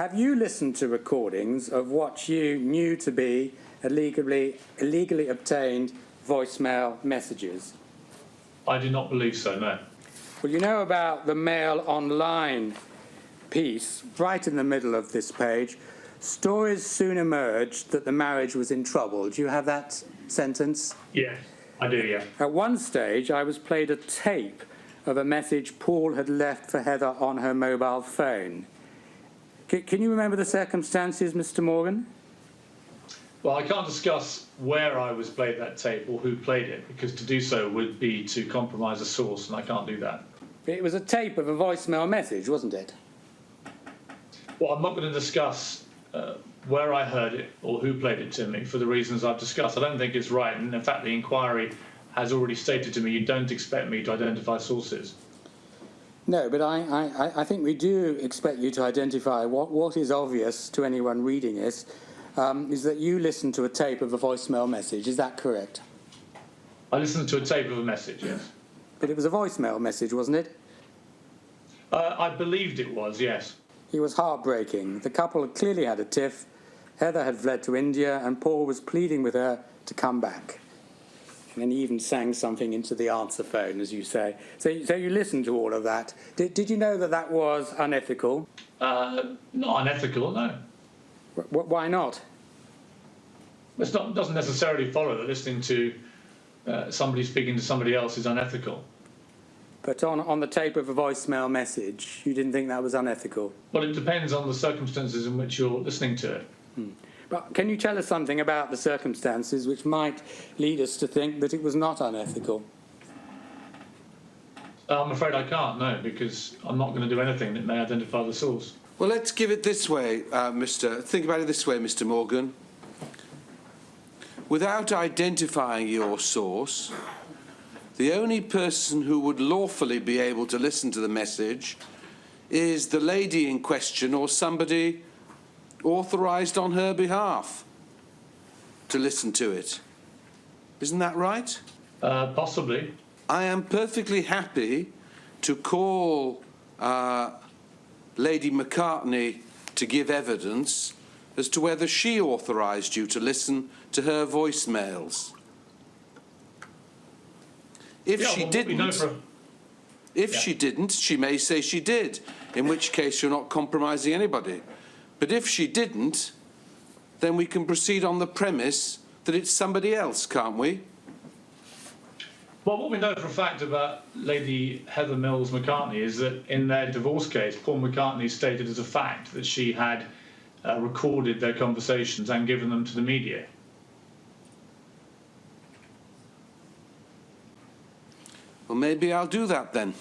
Have you listened to recordings of what you knew to be illegally obtained voicemail messages? I do not believe so, no. Well, you know about the Mail Online piece, right in the middle of this page. Stories soon emerged that the marriage was in trouble. Do you have that sentence? Yeah, I do, yeah. At one stage, I was played a tape of a message Paul had left for Heather on her mobile phone. Can you remember the circumstances, Mr. Morgan? Well, I can't discuss where I was played that tape or who played it, because to do so would be to compromise a source, and I can't do that. It was a tape of a voicemail message, wasn't it? Well, I'm not going to discuss where I heard it or who played it to me for the reasons I've discussed. I don't think it's right, and in fact the inquiry has already stated to me you don't expect me to identify sources. No, but I think we do expect you to identify what is obvious to anyone reading this, is that you listened to a tape of a voicemail message. Is that correct? I listened to a tape of a message, yes. But it was a voicemail message, wasn't it? I believed it was, yes. It was heartbreaking. The couple had clearly had a tiff. Heather had fled to India, and Paul was pleading with her to come back. And then he even sang something into the answer phone, as you say. So you listened to all of that. Did you know that that was unethical? Not unethical, no. Why not? It doesn't necessarily follow that listening to somebody speaking to somebody else is unethical. But on the tape of a voicemail message, you didn't think that was unethical? Well, it depends on the circumstances in which you're listening to it. But can you tell us something about the circumstances which might lead us to think that it was not unethical? I'm afraid I can't, no, because I'm not going to do anything that may identify the source. Well, let's give it this way, think about it this way, Mr. Morgan. Without identifying your source, the only person who would lawfully be able to listen to the message is the lady in question or somebody authorised on her behalf to listen to it. Isn't that right? Possibly. I am perfectly happy to call Lady McCartney to give evidence as to whether she authorised you to listen to her voicemails. If she didn't, she may say she did, in which case you're not compromising anybody. But if she didn't, then we can proceed on the premise that it's somebody else, can't we? Well, what we know for a fact about Lady Heather Mills McCartney is that in their divorce case, Paul McCartney stated as a fact that she had recorded their conversations and given them to the media. Well, maybe I'll do that then.